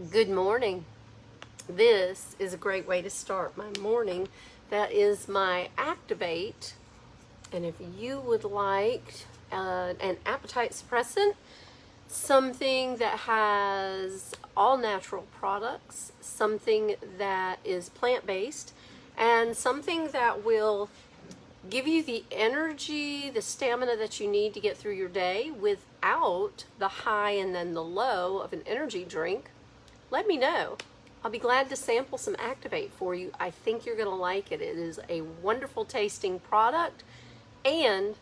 Good morning. This is a great way to start my morning. That is my Activate. And if you would like an appetite suppressant, something that has all natural products, something that is plant-based, and something that will give you the energy, the stamina that you need to get through your day without the high and then the low of an energy drink, let me know. I'll be glad to sample some Activate for you. I think you're going to like it. It is a wonderful tasting product, and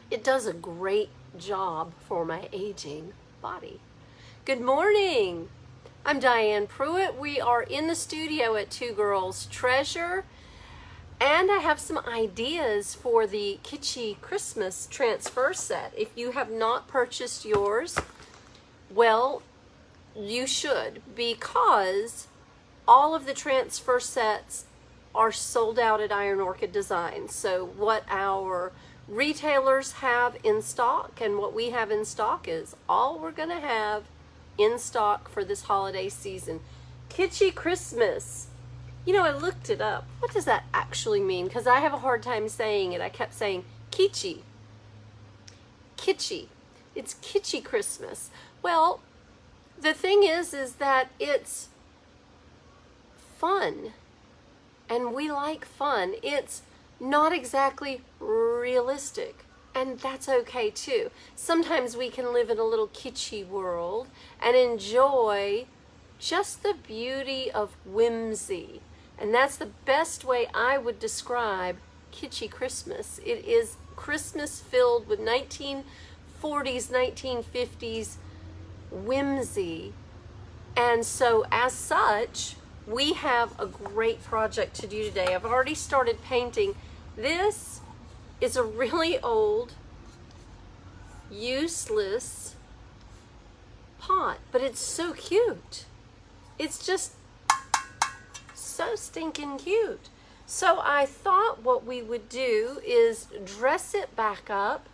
it does a great job for my aging body. Good morning. I'm Diane Pruitt. We are in the studio at Two Girls Treasure, and I have some ideas for the Kitschy Christmas transfer set. If you have not purchased yours, well, you should, because all of the transfer sets are sold out at Iron Orchid Designs. So what our retailers have in stock and what we have in stock is all we're going to have in stock for this holiday season. Kitschy Christmas. You know, I looked it up. What does that actually mean? Because I have a hard time saying it. I kept saying kitschy. Kitschy. It's Kitschy Christmas. Well, the thing is that it's fun, and we like fun. It's not exactly realistic, and that's okay too. Sometimes we can live in a little kitschy world and enjoy just the beauty of whimsy, and that's the best way I would describe Kitschy Christmas. It is Christmas filled with 1940s, 1950s whimsy, and so as such we have a great project to do today. I've already started painting. This is a really old, useless pot, but it's so cute. It's just so stinking cute. So I thought what we would do is dress it back up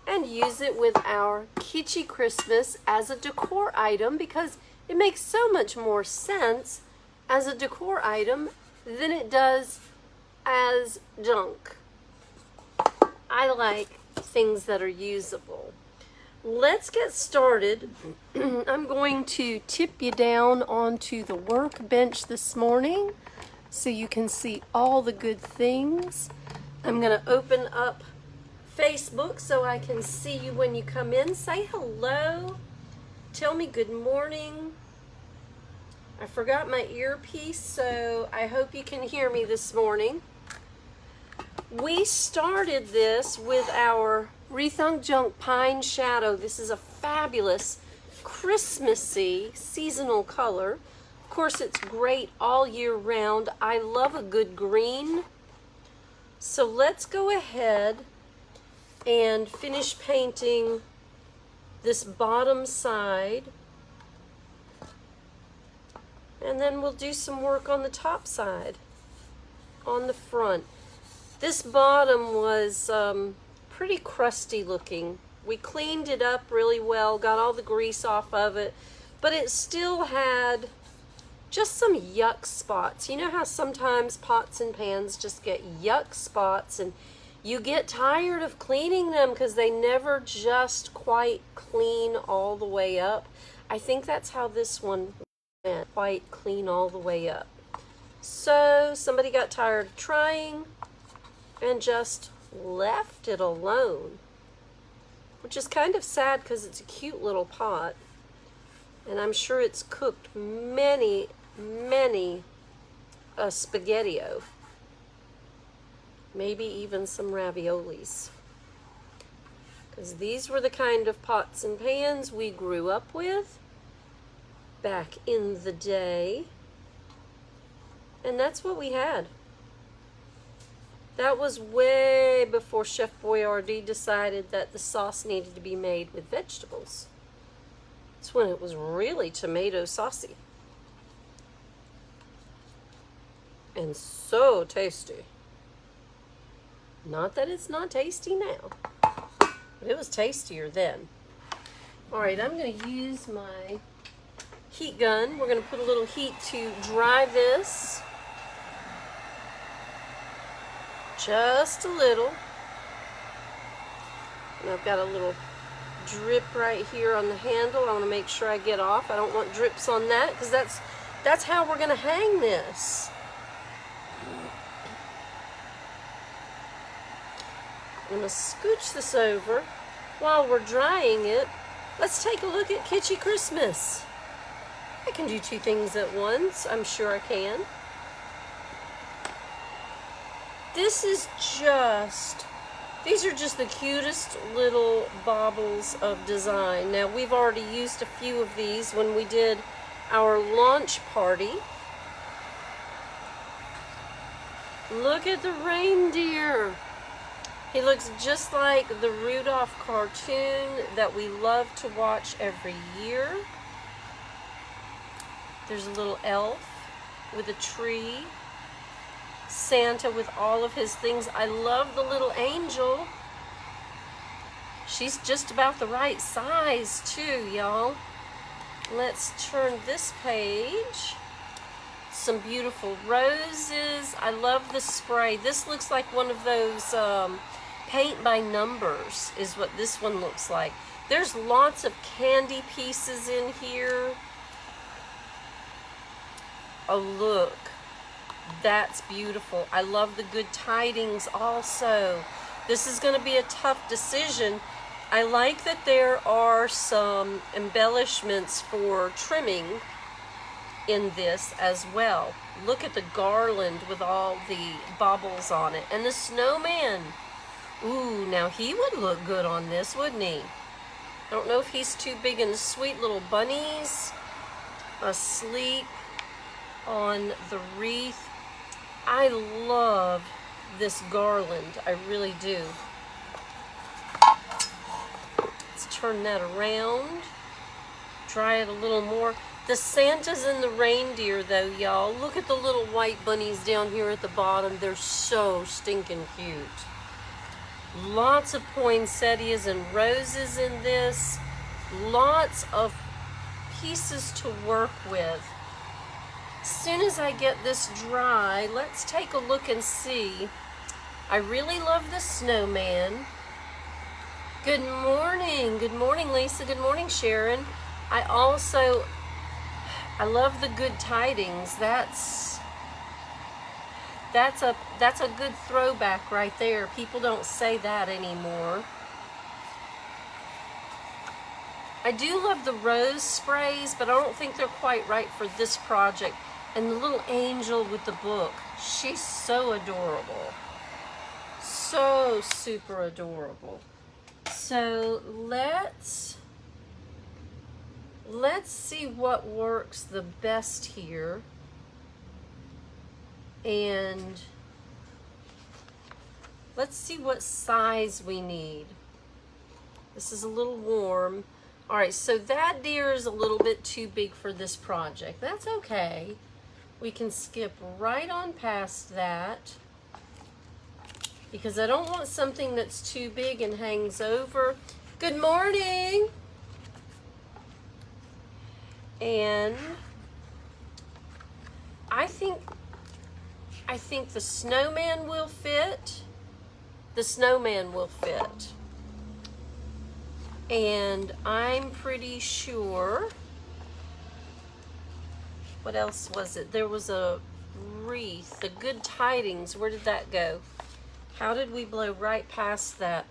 and use it with our Kitschy Christmas as a decor item, because it makes so much more sense as a decor item than it does as junk. I like things that are usable. Let's get started. I'm going to tip you down onto the workbench this morning so you can see all the good things. I'm going to open up Facebook so I can see you when you come in. Say hello. Tell me good morning. I forgot my earpiece, so I hope you can hear me this morning. We started this with our Rethunk Junk Pine Shadow. This is a fabulous Christmassy seasonal color. Of course, it's great all year round. I love a good green. So let's go ahead and finish painting this bottom side, and then we'll do some work on the top side, on the front. This bottom was pretty crusty looking. We cleaned it up really well, got all the grease off of it, but it still had just some yuck spots. You know how sometimes pots and pans just get yuck spots, and you get tired of cleaning them because they never just quite clean all the way up. I think that's how this one went, quite clean all the way up. So somebody got tired of trying and just left it alone, which is kind of sad because it's a cute little pot, and I'm sure it's cooked many spaghetti-o. Maybe even some raviolis, because these were the kind of pots and pans we grew up with back in the day, and that's what we had. That was way before Chef Boyardee decided that the sauce needed to be made with vegetables. That's when it was really tomato saucy and so tasty. Not that it's not tasty now, but it was tastier then. All right, I'm going to use my heat gun. We're going to put a little heat to dry this. Just a little. And I've got a little drip right here on the handle. I want to make sure I get off. I don't want drips on that because that's how we're going to hang this. I'm going to scooch this over. While we're drying it, let's take a look at Kitschy Christmas. I can do two things at once. I'm sure I can. These are just the cutest little baubles of design. Now, we've already used a few of these when we did our launch party. Look at the reindeer. He looks just like the Rudolph cartoon that we love to watch every year. There's a little elf with a tree. Santa with all of his things. I love the little angel. She's just about the right size too, y'all. Let's turn this page. Some beautiful roses. I love the spray. This looks like one of those paint by numbers is what this one looks like. There's lots of candy pieces in here. Oh, look. That's beautiful. I love the good tidings also. This is going to be a tough decision. I like that there are some embellishments for trimming in this as well. Look at the garland with all the baubles on it. And the snowman. Ooh, now he would look good on this, wouldn't he? I don't know if he's too big. And the sweet little bunnies asleep on the wreath. I love this garland. I really do. Let's turn that around. Dry it a little more. The Santas and the reindeer, though, y'all. Look at the little white bunnies down here at the bottom. They're so stinking cute. Lots of poinsettias and roses in this. Lots of pieces to work with. As soon as I get this dry, let's take a look and see. I really love the snowman. Good morning. Good morning, Lisa. Good morning, Sharon. I love the good tidings. That's a good throwback right there. People don't say that anymore. I do love the rose sprays, but I don't think they're quite right for this project. And the little angel with the book, she's so adorable. So super adorable. So let's see what works the best here. And let's see what size we need. This is a little warm. All right, so that deer is a little bit too big for this project. That's okay. We can skip right on past that because I don't want something that's too big and hangs over. Good morning. And I think the snowman will fit. The snowman will fit. And I'm pretty sure, what else was it? There was a wreath, the good tidings. Where did that go? How did we blow right past that?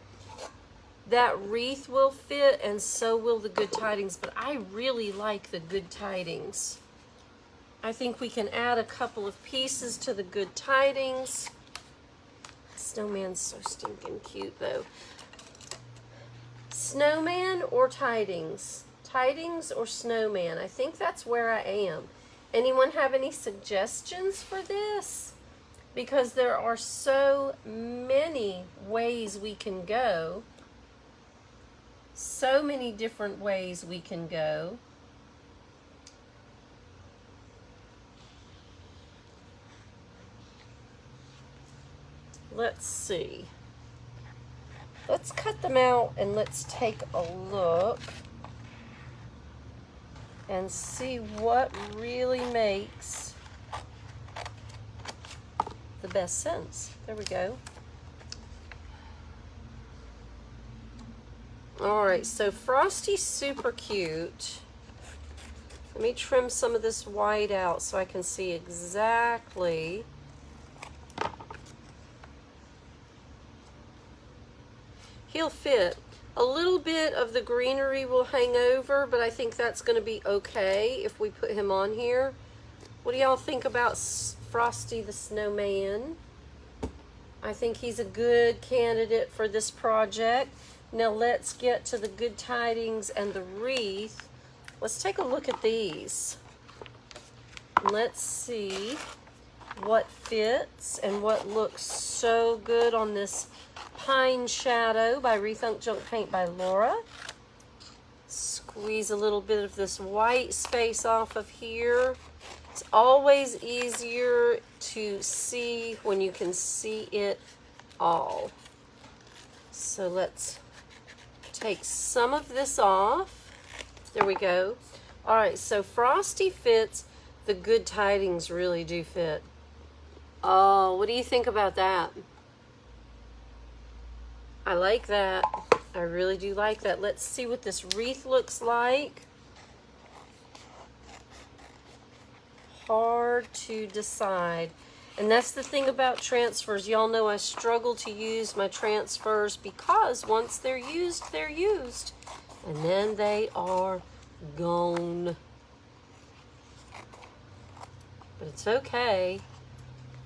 That wreath will fit, and so will the good tidings, but I really like the good tidings. I think we can add a couple of pieces to the good tidings. Snowman's so stinking cute, though. Snowman or tidings? Tidings or snowman? I think that's where I am. Anyone have any suggestions for this? Because there are so many ways we can go. So many different ways we can go. Let's see. Let's cut them out and let's take a look. and see what really makes the best sense. There we go. All right, so Frosty's super cute. Let me trim some of this white out so I can see exactly. He'll fit. A little bit of the greenery will hang over, but I think that's going to be okay if we put him on here. What do y'all think about Frosty the Snowman? I think he's a good candidate for this project. Now let's get to the good tidings and the wreath. Let's take a look at these. Let's see what fits and what looks so good on this Pine Shadow by Rethunk Junk Paint by Laura. Squeeze a little bit of this white space off of here. It's always easier to see when you can see it all. So let's take some of this off. There we go. All right, so Frosty fits. The good tidings really do fit. Oh, what do you think about that? I like that. I really do like that. Let's see what this wreath looks like. Hard to decide. And that's the thing about transfers. Y'all know I struggle to use my transfers because once they're used, and then they are gone. But it's okay.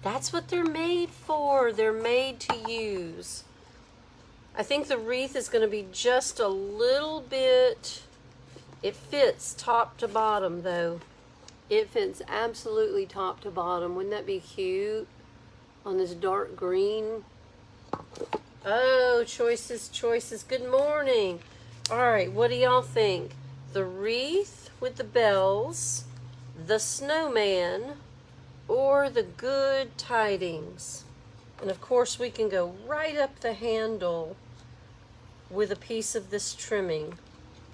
That's what they're made for. They're made to use. I think the wreath is going to be just a little bit, it fits top to bottom though. It fits absolutely top to bottom. Wouldn't that be cute on this dark green? Oh, choices, choices. Good morning. All right, what do y'all think? The wreath with the bells, the snowman, or the good tidings? And of course we can go right up the handle with a piece of this trimming.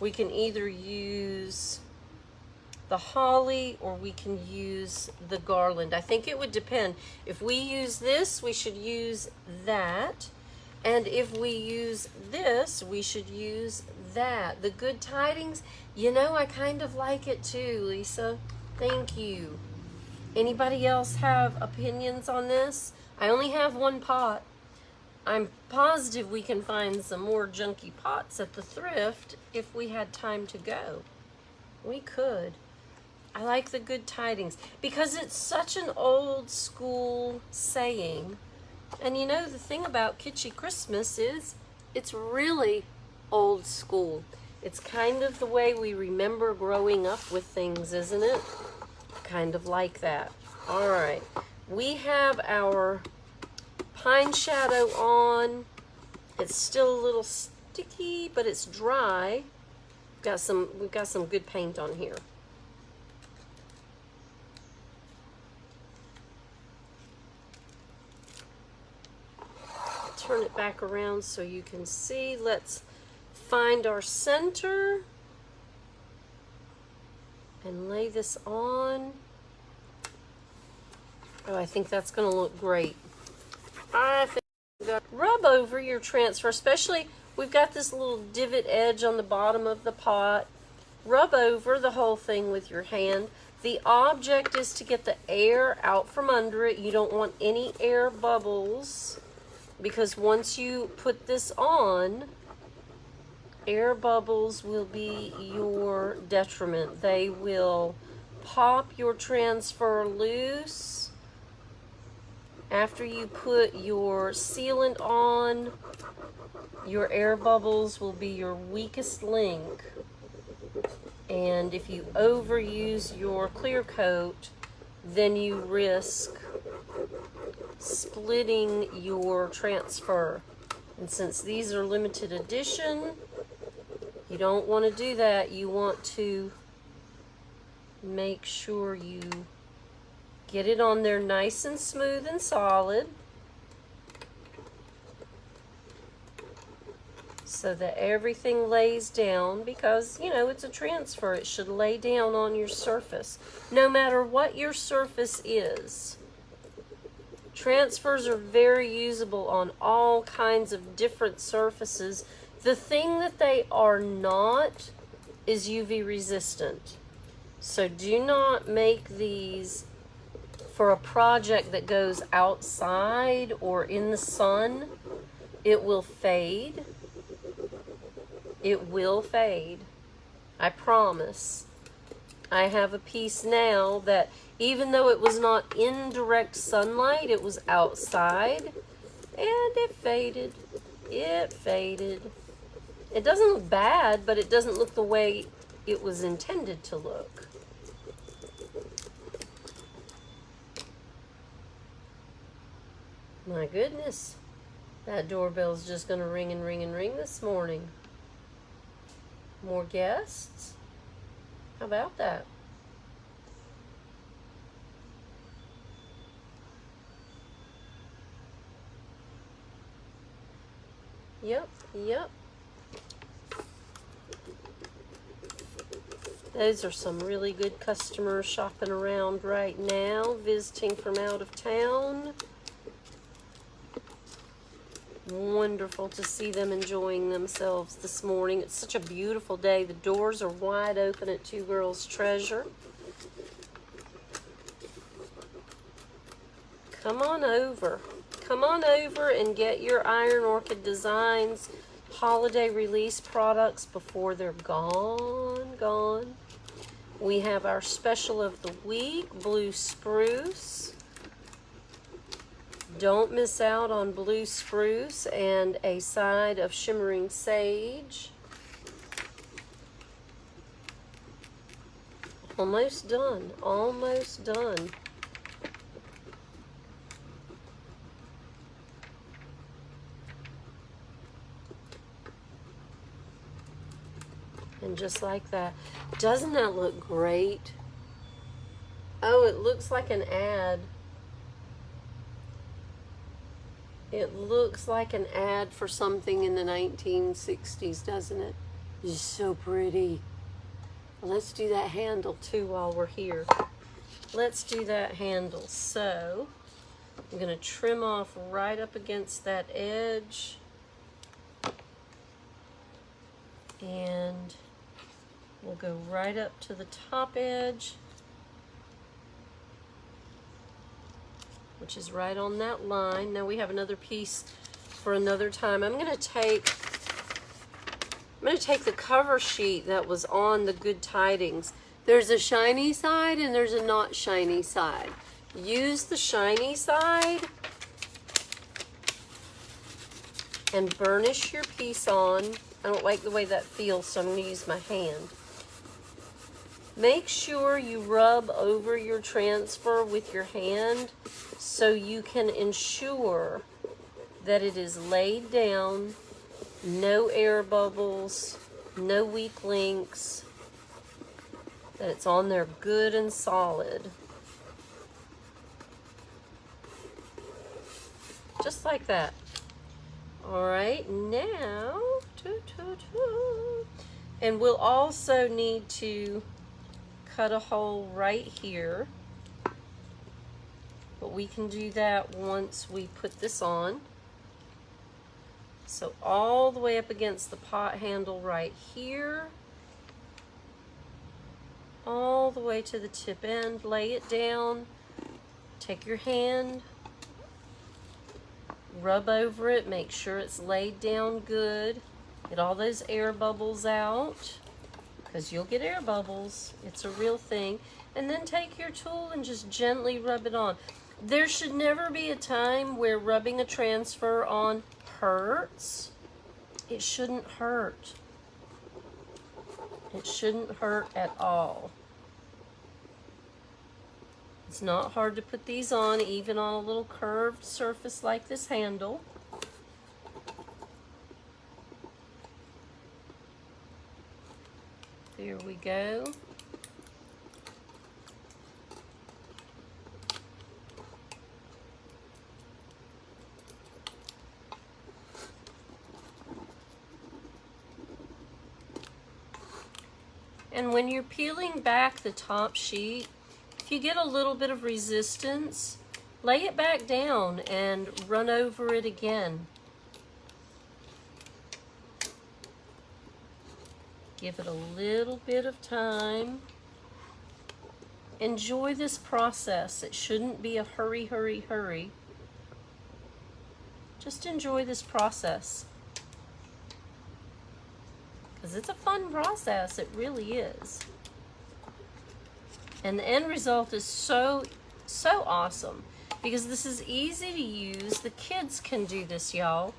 We can either use the holly or we can use the garland. I think it would depend. If we use this, we should use that. And if we use this, we should use that. The good tidings, you know, I kind of like it too, Lisa. Thank you. Anybody else have opinions on this? I only have one pot. I'm positive we can find some more junky pots at the thrift if we had time to go. We could. I like the good tidings because it's such an old school saying. And you know, the thing about Kitschy Christmas is it's really old school. It's kind of the way we remember growing up with things, isn't it? Kind of like that. All right. We have our Pine Shadow on. It's still a little sticky, but it's dry. We've got some good paint on here. Turn it back around so you can see. Let's find our center and lay this on. Oh, I think that's going to look great. I think you got to rub over your transfer, especially we've got this little divot edge on the bottom of the pot. Rub over the whole thing with your hand. The object is to get the air out from under it. You don't want any air bubbles, because once you put this on, air bubbles will be your detriment. They will pop your transfer loose. After you put your sealant on, your air bubbles will be your weakest link. And if you overuse your clear coat, then you risk splitting your transfer. And since these are limited edition, you don't want to do that. You want to make sure you get it on there nice and smooth and solid. so that everything lays down, because, you know, it's a transfer. It should lay down on your surface, no matter what your surface is. Transfers are very usable on all kinds of different surfaces. The thing that they are not is UV resistant. So do not make these for a project that goes outside or in the sun. It will fade. It will fade. I promise. I have a piece now that, even though it was not in direct sunlight, it was outside, and it faded. It faded. It doesn't look bad, but it doesn't look the way it was intended to look. My goodness, that doorbell's just going to ring and ring and ring this morning. More guests? How about that? Yep, yep. Those are some really good customers shopping around right now, visiting from out of town. Wonderful to see them enjoying themselves this morning. It's such a beautiful day. The doors are wide open at Two Girls Treasure. Come on over. Come on over and get your Iron Orchid Designs holiday release products before they're gone. We have our special of the week, Blue Spruce. Don't miss out on Blue Spruce and a side of Shimmering Sage. Almost done. Almost done. And just like that. Doesn't that look great? Oh, it looks like an ad. It looks like an ad for something in the 1960s, doesn't it? It's so pretty. Well, let's do that handle too while we're here. Let's do that handle. So, I'm going to trim off right up against that edge. And we'll go right up to the top edge, which is right on that line. Now we have another piece for another time. I'm going to take the cover sheet that was on the Good Tidings. There's a shiny side and there's a not shiny side. Use the shiny side and burnish your piece on. I don't like the way that feels, so I'm going to use my hand. Make sure you rub over your transfer with your hand so you can ensure that it is laid down, no air bubbles, no weak links, that it's on there good and solid. Just like that. All right, now, and we'll also need to cut a hole right here, but we can do that once we put this on. So all the way up against the pot handle right here, all the way to the tip end, lay it down, take your hand, rub over it, make sure it's laid down good, get all those air bubbles out, because you'll get air bubbles, it's a real thing, and then take your tool and just gently rub it on. There should never be a time where rubbing a transfer on hurts. It shouldn't hurt. It shouldn't hurt at all. It's not hard to put these on, even on a little curved surface like this handle. There we go. And when you're peeling back the top sheet, if you get a little bit of resistance, lay it back down and run over it again. Give it a little bit of time. Enjoy this process. It shouldn't be a hurry, hurry, hurry. Just enjoy this process. Because it's a fun process. It really is. And the end result is so awesome. Because this is easy to use. The kids can do this, y'all.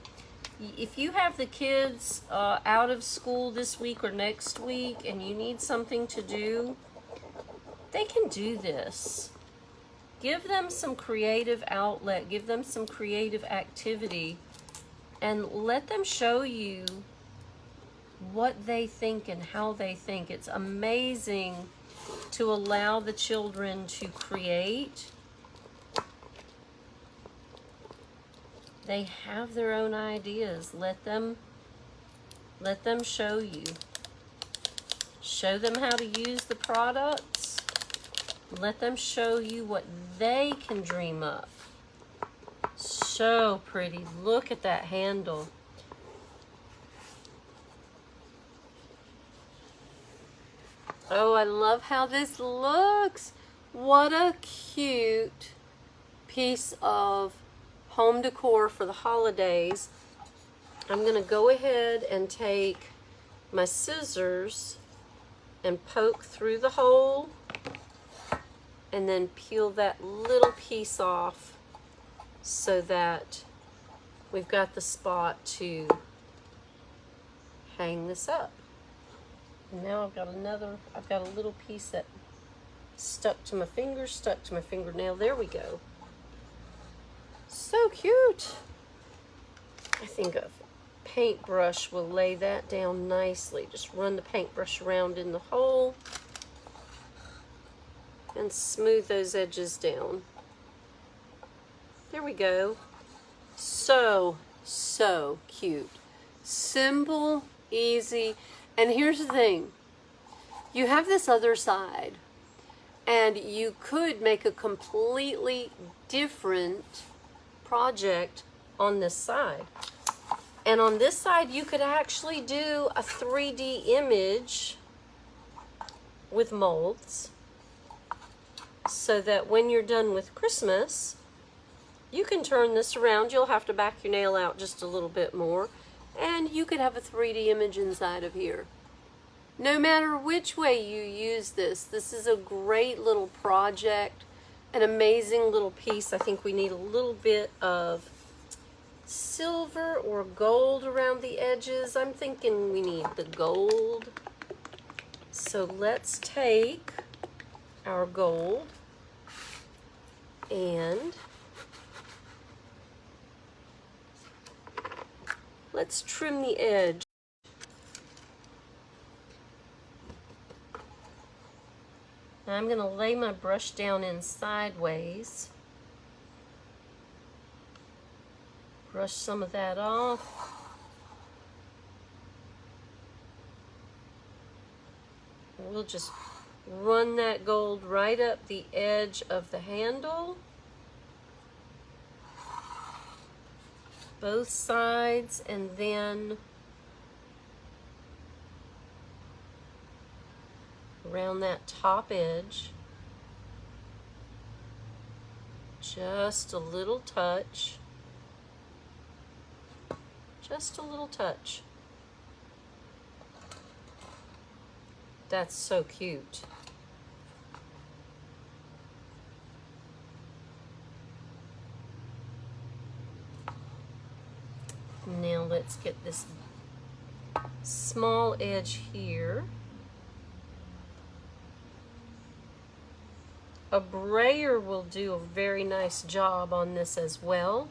If you have the kids out of school this week or next week and you need something to do, they can do this. Give them some creative outlet, give them some creative activity, and let them show you what they think and how they think. It's amazing to allow the children to create. They have their own ideas. Let them show you. Show them how to use the products. Let them show you what they can dream up. So pretty. Look at that handle. Oh, I love how this looks. What a cute piece of home decor for the holidays. I'm going to go ahead and take my scissors and poke through the hole and then peel that little piece off so that we've got the spot to hang this up. And now I've got a little piece that stuck to my fingernail. There we go. So cute. I think a paintbrush will lay that down nicely. Just run the paintbrush around in the hole and smooth those edges down. There we go. So cute. Simple, easy. And here's the thing. You have this other side, and you could make a completely different project on this side. And on this side, you could actually do a 3D image with molds so that when you're done with Christmas, you can turn this around. You'll have to back your nail out just a little bit more, and you could have a 3D image inside of here. No matter which way you use this, this is a great little project, an amazing little piece. I think we need a little bit of silver or gold around the edges. I'm thinking we need the gold. So let's take our gold and let's trim the edge. Now I'm going to lay my brush down in sideways. Brush some of that off. We'll just run that gold right up the edge of the handle. Both sides, and then around that top edge. Just a little touch. Just a little touch. That's so cute. Now let's get this small edge here. A brayer will do a very nice job on this as well.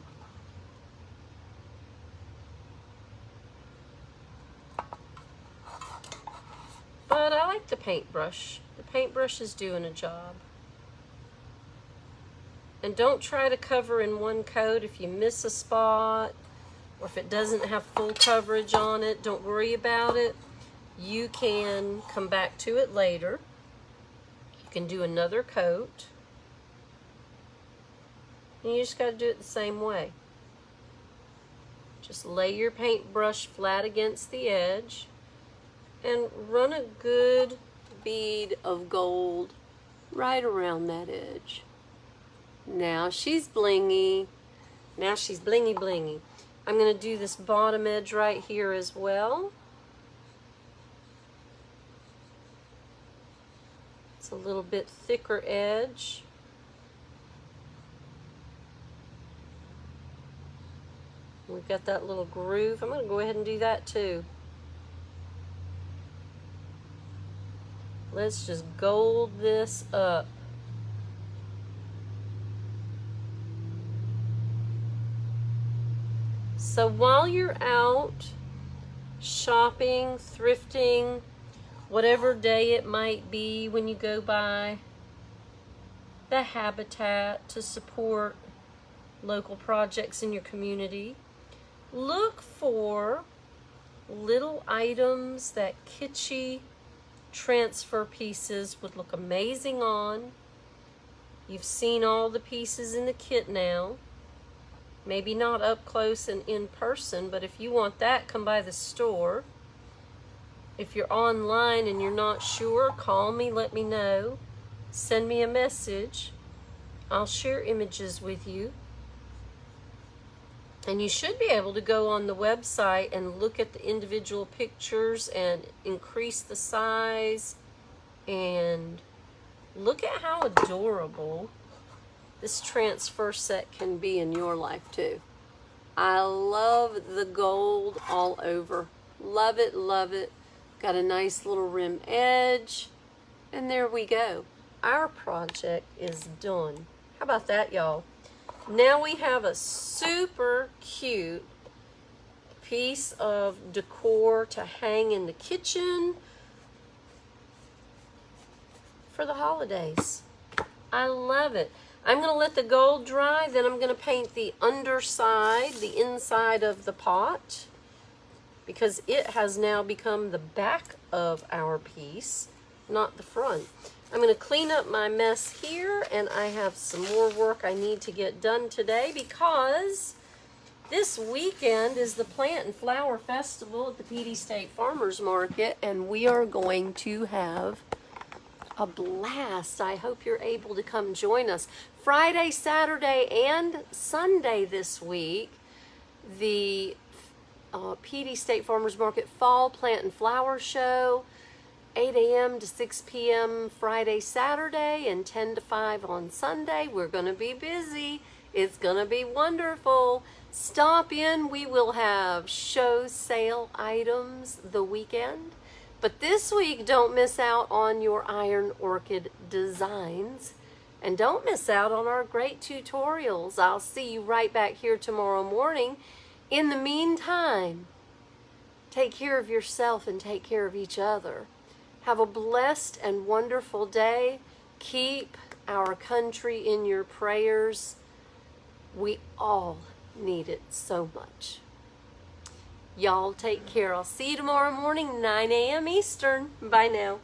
But I like the paintbrush. The paintbrush is doing a job. And don't try to cover in one coat. If you miss a spot, or if it doesn't have full coverage on it, don't worry about it. You can come back to it later. You can do another coat. And you just got to do it the same way. Just lay your paintbrush flat against the edge and run a good bead of gold right around that edge. Now she's blingy. Now she's blingy blingy. I'm going to do this bottom edge right here as well. It's a little bit thicker edge. We've got that little groove. I'm going to go ahead and do that too. Let's just gold this up. So while you're out shopping, thrifting, whatever day it might be when you go by the Habitat to support local projects in your community, look for little items that Kitschy transfer pieces would look amazing on. You've seen all the pieces in the kit now. Maybe not up close and in person, but if you want that, come by the store. If you're online and you're not sure, call me, let me know. Send me a message. I'll share images with you. And you should be able to go on the website and look at the individual pictures and increase the size. And look at how adorable this transfer set can be in your life too. I love the gold all over. Love it, love it. Got a nice little rim edge. And there we go. Our project is done. How about that, y'all? Now we have a super cute piece of decor to hang in the kitchen for the holidays. I love it. I'm going to let the gold dry, then I'm going to paint the underside, the inside of the pot, because it has now become the back of our piece, not the front. I'm going to clean up my mess here, and I have some more work I need to get done today because this weekend is the Plant and Flower Festival at the PD State Farmers Market, and we are going to have a blast. I hope you're able to come join us. Friday, Saturday, and Sunday this week, the PD State Farmers Market Fall Plant and Flower Show, 8 a.m. to 6 p.m. Friday, Saturday, and 10 to 5 on Sunday. We're going to be busy. It's going to be wonderful. Stop in. We will have show sale items the weekend. But this week, don't miss out on your iron orchid designs. And don't miss out on our great tutorials. I'll see you right back here tomorrow morning. In the meantime, take care of yourself and take care of each other. Have a blessed and wonderful day. Keep our country in your prayers. We all need it so much. Y'all take care. I'll see you tomorrow morning, 9 a.m. Eastern. Bye now.